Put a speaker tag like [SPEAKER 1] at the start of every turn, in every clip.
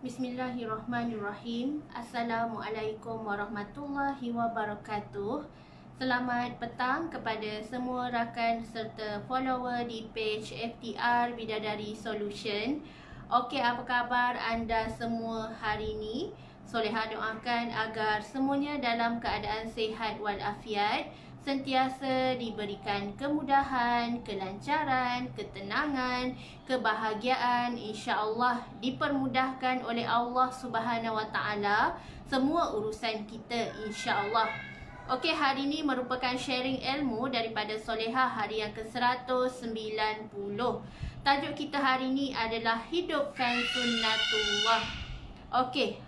[SPEAKER 1] Bismillahirrahmanirrahim. Assalamualaikum warahmatullahi wabarakatuh. Selamat petang kepada semua rakan serta follower di page FTR Bidadari Solution. Okey, apa khabar anda semua hari ini? Soleha doakan agar semuanya dalam keadaan sihat walafiat, sentiasa diberikan kemudahan, kelancaran, ketenangan, kebahagiaan, insya-Allah dipermudahkan oleh Allah Subhanahu Wa Taala semua urusan kita, insya-Allah. Okey, hari ini merupakan sharing ilmu daripada Soleha hari yang ke-190. Tajuk kita hari ini adalah hidupkan sunnatullah. Okey,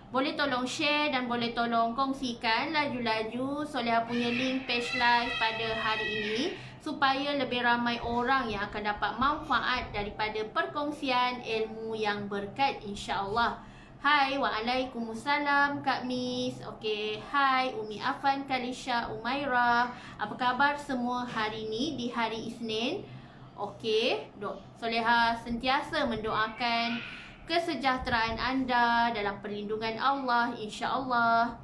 [SPEAKER 1] boleh tolong share dan boleh tolong kongsikan laju-laju Soleha punya link page live pada hari ini supaya lebih ramai orang yang akan dapat manfaat daripada perkongsian ilmu yang berkat, insya-Allah. Hai, waalaikumsalam Kak Miss. Okey, hai Umi Afan, Kalisha, Umaira. Apa khabar semua hari ini di hari Isnin? Okey, Soleha sentiasa mendoakan kesejahteraan anda dalam perlindungan Allah, insya-Allah.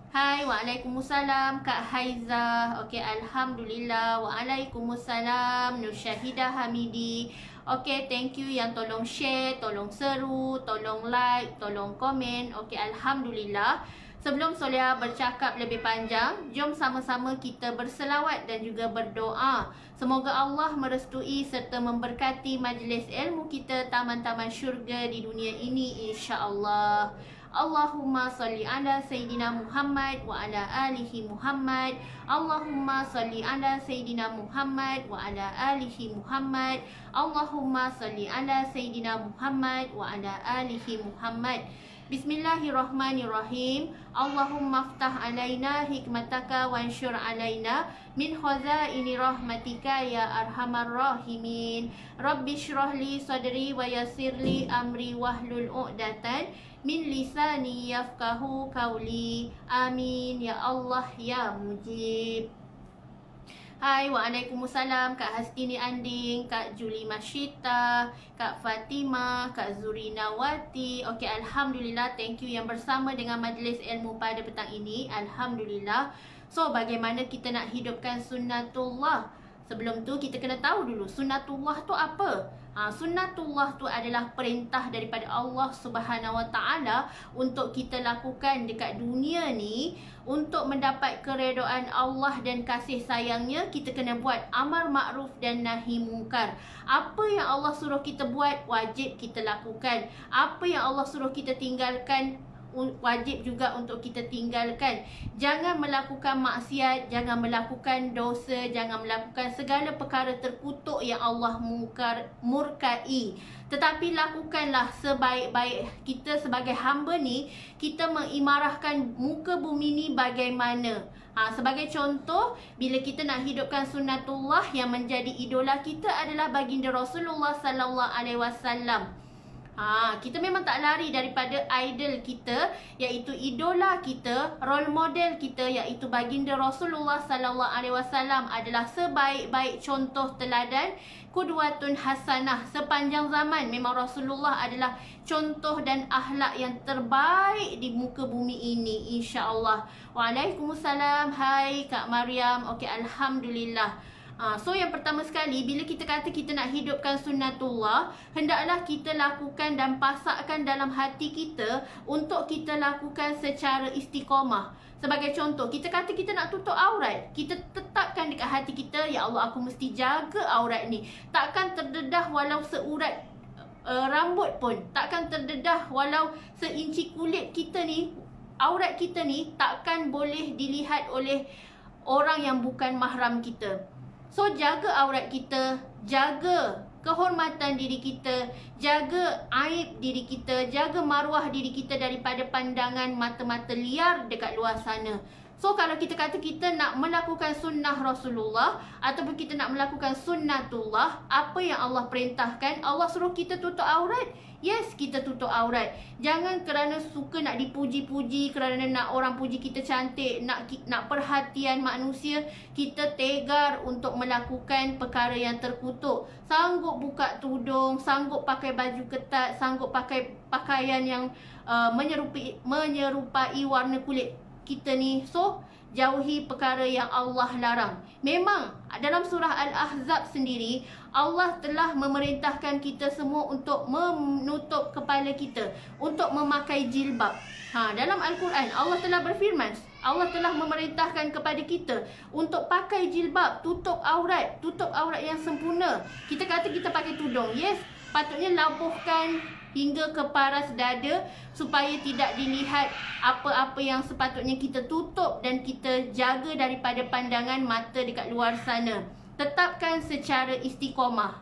[SPEAKER 1] Hai, waalaikumsalam Kak Haiza. Okey, alhamdulillah. Waalaikumsalam Nur Syahidah Hamidi. Okey, thank you yang tolong share, tolong seru, tolong like, tolong komen. Okey, alhamdulillah. Sebelum Soleha bercakap lebih panjang, jom sama-sama kita berselawat dan juga berdoa. Semoga Allah merestui serta memberkati majlis ilmu kita taman-taman syurga di dunia ini, insya-Allah. Allahumma salli ala Sayyidina Muhammad wa ala alihi Muhammad. Allahumma salli ala Sayyidina Muhammad wa ala alihi Muhammad. Allahumma salli ala Sayyidina Muhammad wa ala alihi Muhammad. Bismillahirrahmanirrahim. Allahumma aftah alaina hikmataka wansyur alaina min khazaini rahmatika ya arhamar rahimin. Rabbi syrahli sadri wa yassirli amri wahlul 'uqdatan min lisani yafqahu qawli. Amin ya Allah ya Mujib. Hai, waalaikumsalam Kak Hastini Anding, Kak Juli Masyita, Kak Fatimah, Kak Zurina Wati. Okey, alhamdulillah, thank you yang bersama dengan majlis ilmu pada petang ini. Alhamdulillah. So, bagaimana kita nak hidupkan sunnatullah? Sebelum tu kita kena tahu dulu sunnatullah tu apa? Sunnatullah tu adalah perintah daripada Allah Subhanahu Wa Taala untuk kita lakukan dekat dunia ni untuk mendapat keredaan Allah dan kasih sayangnya. Kita kena buat amar makruf dan nahi mungkar. Apa yang Allah suruh kita buat, wajib kita lakukan. Apa yang Allah suruh kita tinggalkan, wajib juga untuk kita tinggalkan. Jangan melakukan maksiat, jangan melakukan dosa, jangan melakukan segala perkara terkutuk yang Allah murkai. Tetapi lakukanlah sebaik-baik kita sebagai hamba ni, kita mengimarahkan muka bumi ni bagaimana. Sebagai contoh, bila kita nak hidupkan sunnatullah, yang menjadi idola kita adalah baginda Rasulullah sallallahu alaihi wasallam. Kita memang tak lari daripada idol kita, iaitu idola kita, role model kita, iaitu baginda Rasulullah sallallahu alaihi wasallam adalah sebaik-baik contoh teladan, qudwatun hasanah. Sepanjang zaman memang Rasulullah adalah contoh dan akhlak yang terbaik di muka bumi ini, insya-Allah. Waalaikumsalam. Hai Kak Mariam. Okey, alhamdulillah. So yang pertama sekali, bila kita kata kita nak hidupkan sunnatullah, hendaklah kita lakukan dan pasakkan dalam hati kita untuk kita lakukan secara istiqamah. Sebagai contoh, kita kata kita nak tutup aurat, kita tetapkan dekat hati kita, ya Allah, aku mesti jaga aurat ni. Takkan terdedah walau seurat rambut pun, takkan terdedah walau seinci kulit kita ni, aurat kita ni takkan boleh dilihat oleh orang yang bukan mahram kita. So, jaga aurat kita, jaga kehormatan diri kita, jaga aib diri kita, jaga maruah diri kita daripada pandangan mata-mata liar dekat luar sana. So kalau kita kata kita nak melakukan sunnah Rasulullah ataupun kita nak melakukan sunnatullah, apa yang Allah perintahkan, Allah suruh kita tutup aurat. Yes, kita tutup aurat. Jangan kerana suka nak dipuji-puji, kerana nak orang puji kita cantik, nak perhatian manusia, kita tegar untuk melakukan perkara yang terkutuk. Sanggup buka tudung, sanggup pakai baju ketat, sanggup pakai pakaian yang menyerupai warna kulit kita ni. So, jauhi perkara yang Allah larang. Memang dalam surah Al-Ahzab sendiri, Allah telah memerintahkan kita semua untuk menutup kepala kita, untuk memakai jilbab. Dalam Al-Quran, Allah telah berfirman, Allah telah memerintahkan kepada kita untuk pakai jilbab, tutup aurat yang sempurna. Kita kata kita pakai tudung. Yes, patutnya labuhkan hingga ke paras dada supaya tidak dilihat apa-apa yang sepatutnya kita tutup dan kita jaga daripada pandangan mata dekat luar sana. Tetapkan secara istiqamah.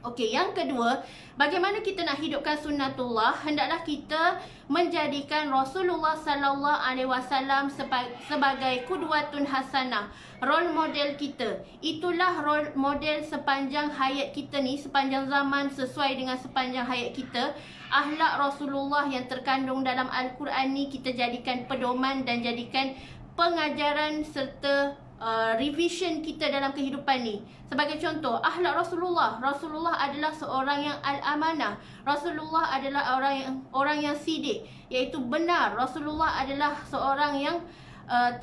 [SPEAKER 1] Okey, yang kedua, bagaimana kita nak hidupkan sunnatullah? Hendaklah kita menjadikan Rasulullah sallallahu alaihi wasallam sebagai qudwatun hasanah, role model kita. Itulah role model sepanjang hayat kita ni, sepanjang zaman, sesuai dengan sepanjang hayat kita. Akhlak Rasulullah yang terkandung dalam Al-Quran ni kita jadikan pedoman dan jadikan pengajaran serta revision kita dalam kehidupan ni. Sebagai contoh, akhlak Rasulullah. Rasulullah adalah seorang yang al-amanah. Rasulullah adalah orang yang sidik, iaitu benar. Rasulullah adalah seorang yang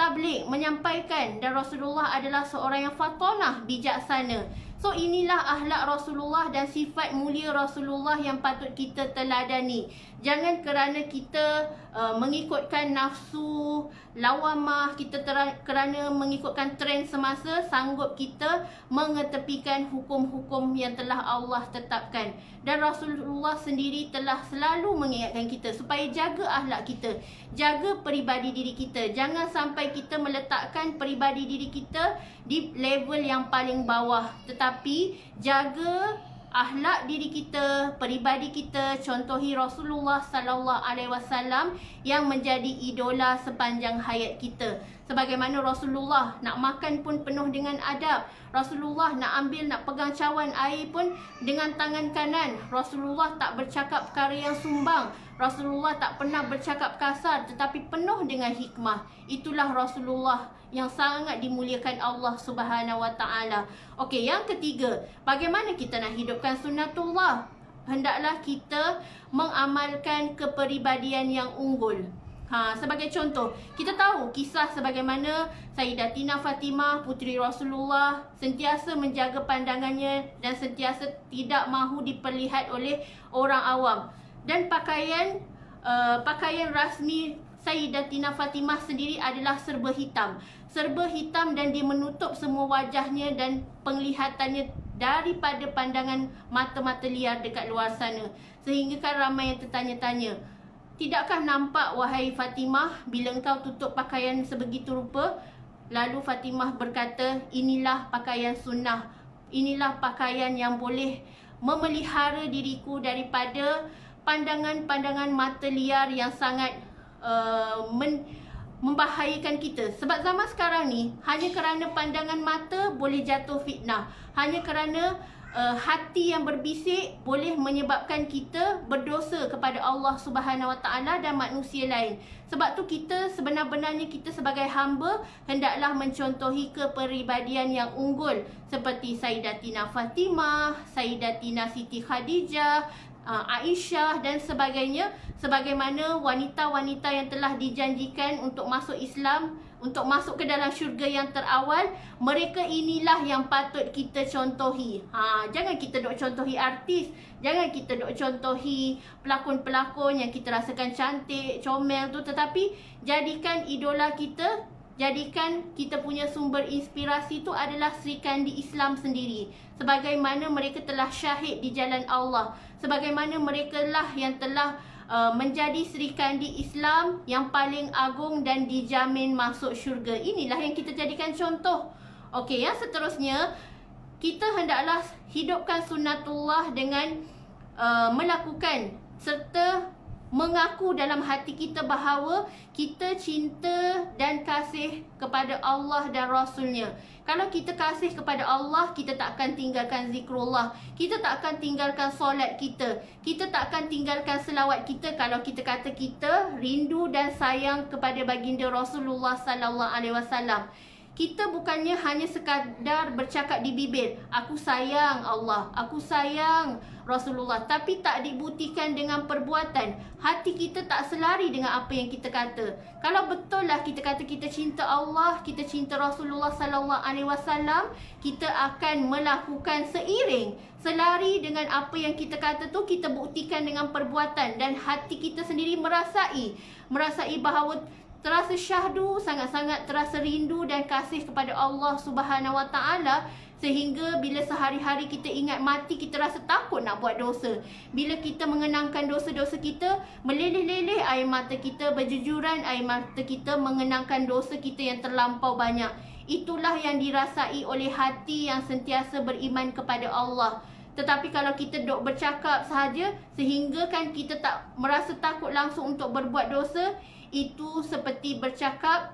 [SPEAKER 1] tabligh, menyampaikan, dan Rasulullah adalah seorang yang fatonah, bijaksana. So inilah akhlak Rasulullah dan sifat mulia Rasulullah yang patut kita teladani. Jangan kerana kita mengikutkan nafsu, lawamah, kita kerana mengikutkan trend semasa, sanggup kita mengetepikan hukum-hukum yang telah Allah tetapkan. Dan Rasulullah sendiri telah selalu mengingatkan kita supaya jaga akhlak kita, jaga peribadi diri kita. Jangan sampai kita meletakkan peribadi diri kita di level yang paling bawah, tetapi jaga akhlak diri kita, peribadi kita, contohi Rasulullah sallallahu alaihi wasallam yang menjadi idola sepanjang hayat kita. Sebagaimana Rasulullah nak makan pun penuh dengan adab. Rasulullah nak pegang cawan air pun dengan tangan kanan. Rasulullah tak bercakap perkara yang sumbang. Rasulullah tak pernah bercakap kasar, tetapi penuh dengan hikmah. Itulah Rasulullah yang sangat dimuliakan Allah Subhanahu Wa Taala. Okey, yang ketiga, bagaimana kita nak hidupkan sunnatullah? Hendaklah kita mengamalkan kepribadian yang unggul. Sebagai contoh, kita tahu kisah sebagaimana Sayyidatina Fatimah, puteri Rasulullah, sentiasa menjaga pandangannya dan sentiasa tidak mahu diperlihat oleh orang awam. Dan pakaian rasmi Sayyidatina Fatimah sendiri adalah serba hitam. Serba hitam, dan dia menutup semua wajahnya dan penglihatannya daripada pandangan mata-mata liar dekat luar sana. Sehingga kan ramai yang tertanya-tanya, tidakkah nampak wahai Fatimah bila engkau tutup pakaian sebegitu rupa? Lalu Fatimah berkata, inilah pakaian sunnah. Inilah pakaian yang boleh memelihara diriku daripada pandangan-pandangan mata liar yang sangat membahayakan kita. Sebab zaman sekarang ni, hanya kerana pandangan mata boleh jatuh fitnah. Hanya kerana hati yang berbisik boleh menyebabkan kita berdosa kepada Allah Subhanahu Wa Taala dan manusia lain. Sebab tu kita sebenar-benarnya kita sebagai hamba hendaklah mencontohi kepribadian yang unggul seperti Sayyidatina Fatimah, Sayyidatina Siti Khadijah, Aisyah dan sebagainya, sebagaimana wanita-wanita yang telah dijanjikan untuk masuk Islam, untuk masuk ke dalam syurga yang terawal. Mereka inilah yang patut kita contohi. Jangan kita duk contohi artis, jangan kita duk contohi pelakon-pelakon yang kita rasakan cantik, comel tu, tetapi jadikan idola kita, jadikan kita punya sumber inspirasi tu adalah Sri Kandi Islam sendiri. Sebagaimana mereka telah syahid di jalan Allah, sebagaimana mereka lah yang telah menjadi Sri Kandi Islam yang paling agung dan dijamin masuk syurga. Inilah yang kita jadikan contoh. Okey, yang seterusnya, kita hendaklah hidupkan sunnatullah dengan melakukan serta mengaku dalam hati kita bahawa kita cinta dan kasih kepada Allah dan Rasulnya. Kalau kita kasih kepada Allah, kita tak akan tinggalkan zikrullah, kita tak akan tinggalkan solat kita, kita tak akan tinggalkan selawat kita. Kalau kita kata kita rindu dan sayang kepada baginda Rasulullah sallallahu alaihi wasallam, kita bukannya hanya sekadar bercakap di bibir, aku sayang Allah, aku sayang Rasulullah, tapi tak dibuktikan dengan perbuatan. Hati kita tak selari dengan apa yang kita kata. Kalau betul lah kita kata kita cinta Allah, kita cinta Rasulullah sallallahu alaihi wasallam, kita akan melakukan seiring, selari dengan apa yang kita kata tu, kita buktikan dengan perbuatan, dan hati kita sendiri merasai bahawa terasa syahdu, sangat-sangat terasa rindu dan kasih kepada Allah Subhanahu Wa Taala, sehingga bila sehari-hari kita ingat mati, kita rasa takut nak buat dosa. Bila kita mengenangkan dosa-dosa kita, meleleh-leleh air mata kita, berjujuran air mata kita mengenangkan dosa kita yang terlampau banyak. Itulah yang dirasai oleh hati yang sentiasa beriman kepada Allah. Tetapi kalau kita duk bercakap sahaja sehingga kan kita tak merasa takut langsung untuk berbuat dosa, itu seperti bercakap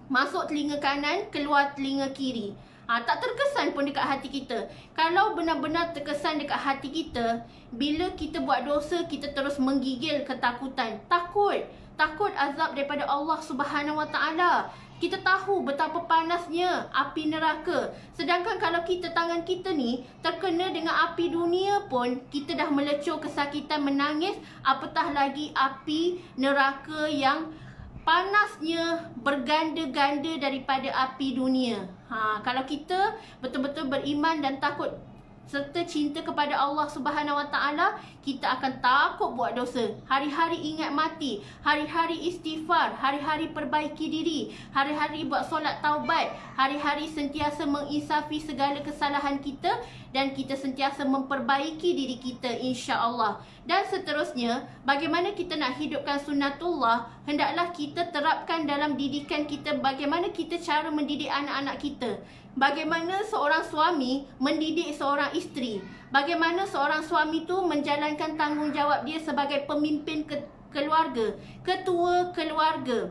[SPEAKER 1] masuk telinga kanan, keluar telinga kiri. Tak terkesan pun dekat hati kita. Kalau benar-benar terkesan dekat hati kita, bila kita buat dosa, kita terus menggigil ketakutan. Takut azab daripada Allah Subhanahu Wa Taala. Kita tahu betapa panasnya api neraka. Sedangkan kalau tangan kita ni terkena dengan api dunia pun, kita dah melecur kesakitan, menangis, apatah lagi api neraka yang panasnya berganda-ganda daripada api dunia. Kalau kita betul-betul beriman dan takut serta cinta kepada Allah Subhanahu Wa Taala, kita akan takut buat dosa. Hari-hari ingat mati, hari-hari istighfar, hari-hari perbaiki diri, hari-hari buat solat taubat, hari-hari sentiasa menginsafi segala kesalahan kita, dan kita sentiasa memperbaiki diri kita, insya-Allah. Dan seterusnya, bagaimana kita nak hidupkan sunnatullah, hendaklah kita terapkan dalam didikan kita. Bagaimana kita cara mendidik anak-anak kita, bagaimana seorang suami mendidik seorang isteri, bagaimana seorang suami tu menjalankan tanggungjawab dia sebagai pemimpin keluarga, ketua keluarga.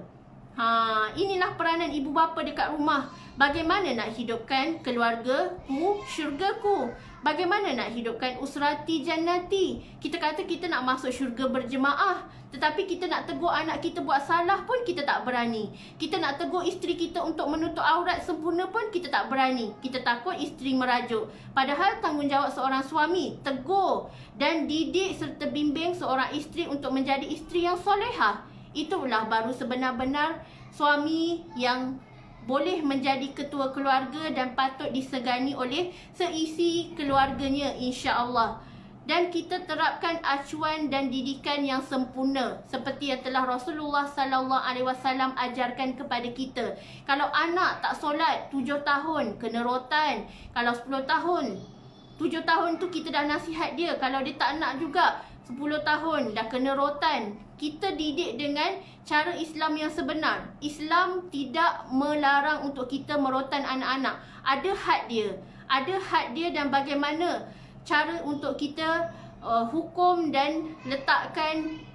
[SPEAKER 1] Inilah peranan ibu bapa dekat rumah. Bagaimana nak hidupkan keluargaku, syurgaku? Bagaimana nak hidupkan usrati jannati? Kita kata kita nak masuk syurga berjemaah, tetapi kita nak tegur anak kita buat salah pun kita tak berani. Kita nak tegur isteri kita untuk menutup aurat sempurna pun kita tak berani. Kita takut isteri merajuk. Padahal tanggungjawab seorang suami tegur dan didik serta bimbing seorang isteri untuk menjadi isteri yang solehah. Itulah baru sebenar-benar suami yang boleh menjadi ketua keluarga dan patut disegani oleh seisi keluarganya, insya-Allah. Dan kita terapkan acuan dan didikan yang sempurna seperti yang telah Rasulullah sallallahu alaihi wasallam ajarkan kepada kita. Kalau anak tak solat 7 tahun kena rotan. Kalau 10 tahun, 7 tahun tu kita dah nasihat dia. Kalau dia tak nak juga, 10 tahun dah kena rotan. Kita didik dengan cara Islam yang sebenar. Islam tidak melarang untuk kita merotan anak-anak. Ada had dia. Ada had dia, dan bagaimana cara untuk kita hukum dan letakkan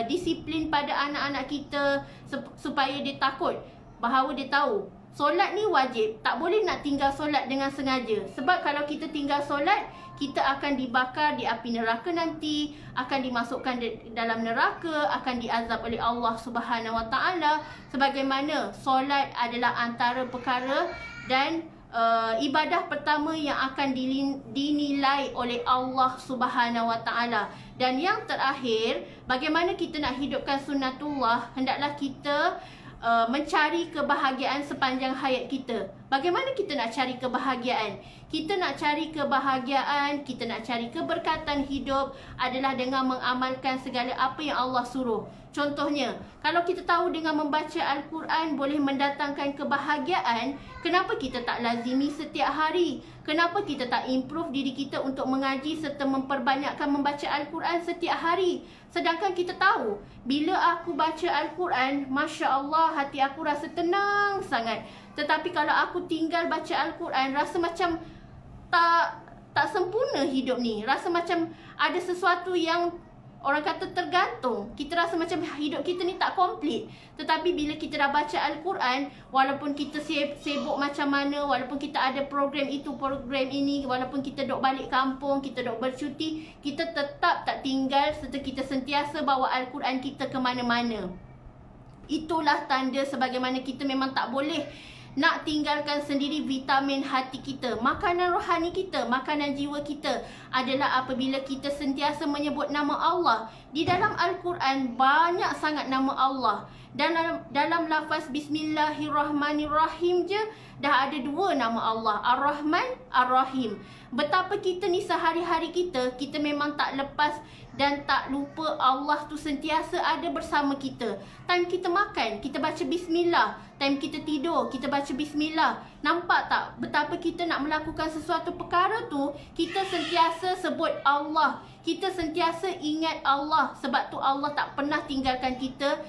[SPEAKER 1] disiplin pada anak-anak kita supaya dia takut, bahawa dia tahu solat ni wajib. Tak boleh nak tinggal solat dengan sengaja. Sebab kalau kita tinggal solat, kita akan dibakar di api neraka nanti, akan dimasukkan dalam neraka, akan diazab oleh Allah Subhanahu Wa Taala. Sebagaimana solat adalah antara perkara dan ibadah pertama yang akan dinilai oleh Allah Subhanahu Wa Taala. Dan yang terakhir, bagaimana kita nak hidupkan sunnatullah, hendaklah kita mencari kebahagiaan sepanjang hayat kita. Bagaimana kita nak cari kebahagiaan? Kita nak cari kebahagiaan, kita nak cari keberkatan hidup adalah dengan mengamalkan segala apa yang Allah suruh. Contohnya, kalau kita tahu dengan membaca Al-Quran boleh mendatangkan kebahagiaan, kenapa kita tak lazimi setiap hari? Kenapa kita tak improve diri kita untuk mengaji serta memperbanyakkan membaca Al-Quran setiap hari? Sedangkan kita tahu, bila aku baca Al-Quran, Masya Allah, hati aku rasa tenang sangat. Tetapi kalau aku tinggal baca Al-Quran, rasa macam tak sempurna hidup ni. Rasa macam ada sesuatu yang orang kata tergantung. Kita rasa macam hidup kita ni tak komplit. Tetapi bila kita dah baca Al-Quran, walaupun kita sibuk macam mana, walaupun kita ada program itu, program ini, walaupun kita duk balik kampung, kita duk bercuti, kita tetap tak tinggal serta kita sentiasa bawa Al-Quran kita ke mana-mana. Itulah tanda sebagaimana kita memang tak boleh nak tinggalkan sendiri vitamin hati kita. Makanan rohani kita, makanan jiwa kita adalah apabila kita sentiasa menyebut nama Allah. Di dalam Al-Quran banyak sangat nama Allah. Dan dalam lafaz Bismillahirrahmanirrahim je dah ada 2 nama Allah, Ar-Rahman, Ar-Rahim. Betapa kita ni sehari-hari kita memang tak lepas dan tak lupa Allah tu sentiasa ada bersama kita. Time kita makan, kita baca Bismillah. Time kita tidur, kita baca Bismillah. Nampak tak betapa kita nak melakukan sesuatu perkara tu, kita sentiasa sebut Allah. Kita sentiasa ingat Allah. Sebab tu Allah tak pernah tinggalkan kita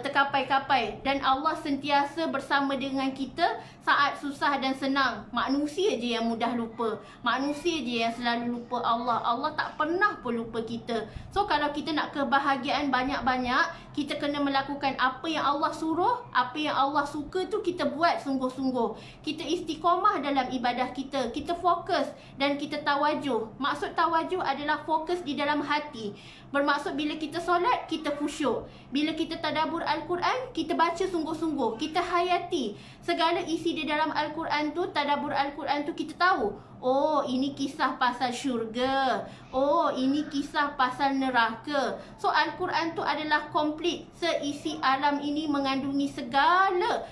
[SPEAKER 1] terkapai-kapai. Dan Allah sentiasa bersama dengan kita saat susah dan senang. Manusia je yang mudah lupa. Manusia je yang selalu lupa Allah. Allah tak pernah pun lupa kita. So kalau kita nak kebahagiaan banyak-banyak, kita kena melakukan apa yang Allah suruh, apa yang Allah suka tu kita buat sungguh-sungguh. Kita istiqomah dalam ibadah kita. Kita fokus dan kita tawajuh. Maksud tawajuh adalah fokus di dalam hati. Bermaksud bila kita solat, kita khusyuk. Bila kita tadabbur Al-Quran, kita baca sungguh-sungguh. Kita hayati segala isi di dalam Al-Quran tu, tadabbur Al-Quran tu kita tahu. Oh, ini kisah pasal syurga. Oh, ini kisah pasal neraka. So, Al-Quran tu adalah komplit. Seisi alam ini mengandungi segala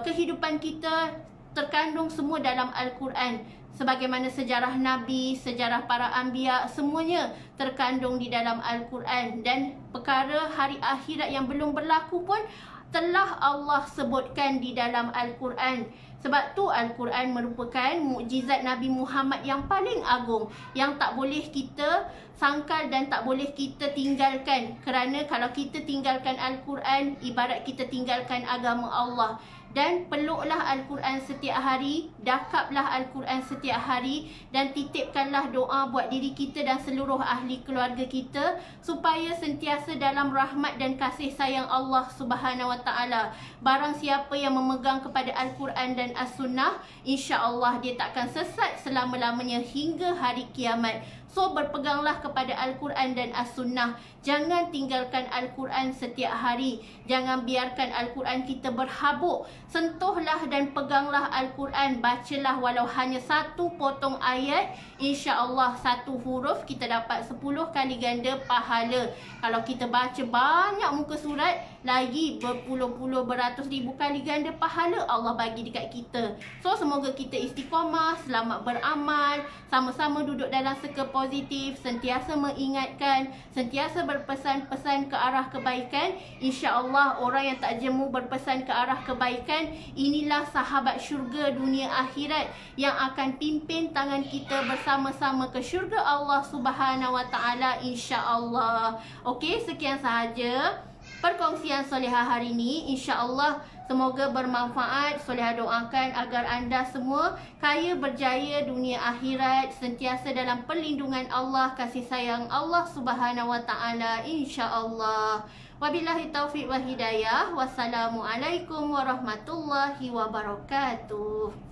[SPEAKER 1] kehidupan kita, terkandung semua dalam Al-Quran. Sebagaimana sejarah Nabi, sejarah para anbiya, semuanya terkandung di dalam Al-Quran. Dan perkara hari akhirat yang belum berlaku pun telah Allah sebutkan di dalam Al-Quran. Sebab tu Al-Quran merupakan mukjizat Nabi Muhammad yang paling agung, yang tak boleh kita sangkal dan tak boleh kita tinggalkan. Kerana kalau kita tinggalkan Al-Quran, ibarat kita tinggalkan agama Allah. Dan peluklah Al-Quran setiap hari, dakaplah Al-Quran setiap hari, dan titipkanlah doa buat diri kita dan seluruh ahli keluarga kita supaya sentiasa dalam rahmat dan kasih sayang Allah Subhanahu Wa Taala. Barang siapa yang memegang kepada Al-Quran dan As-Sunnah, insya-Allah dia takkan sesat selama-lamanya hingga hari kiamat. So berpeganglah kepada Al-Quran dan As-Sunnah. Jangan tinggalkan Al-Quran setiap hari. Jangan biarkan Al-Quran kita berhabuk. Sentuhlah dan peganglah Al-Quran. Bacalah walau hanya 1 potong ayat. InsyaAllah 1 huruf kita dapat 10 kali ganda pahala. Kalau kita baca banyak muka surat, lagi berpuluh-puluh, beratus ribu kali ganda pahala Allah bagi dekat kita. So semoga kita istiqomah, selamat beramal, sama-sama duduk dalam circle positif, sentiasa mengingatkan, sentiasa berpesan-pesan ke arah kebaikan. InsyaAllah orang yang tak jemu berpesan ke arah kebaikan, inilah sahabat syurga dunia akhirat yang akan pimpin tangan kita bersama-sama ke syurga Allah Subhanahu Wa Taala, insya-Allah. Okey, sekian sahaja perkongsian Solehah hari ini. InsyaAllah semoga bermanfaat. Solehah doakan agar anda semua kaya berjaya dunia akhirat, sentiasa dalam perlindungan Allah, kasih sayang Allah Subhanahu Wa Taala, insya-Allah. Wabillahi taufiq wa hidayah. Wassalamualaikum warahmatullahi wabarakatuh.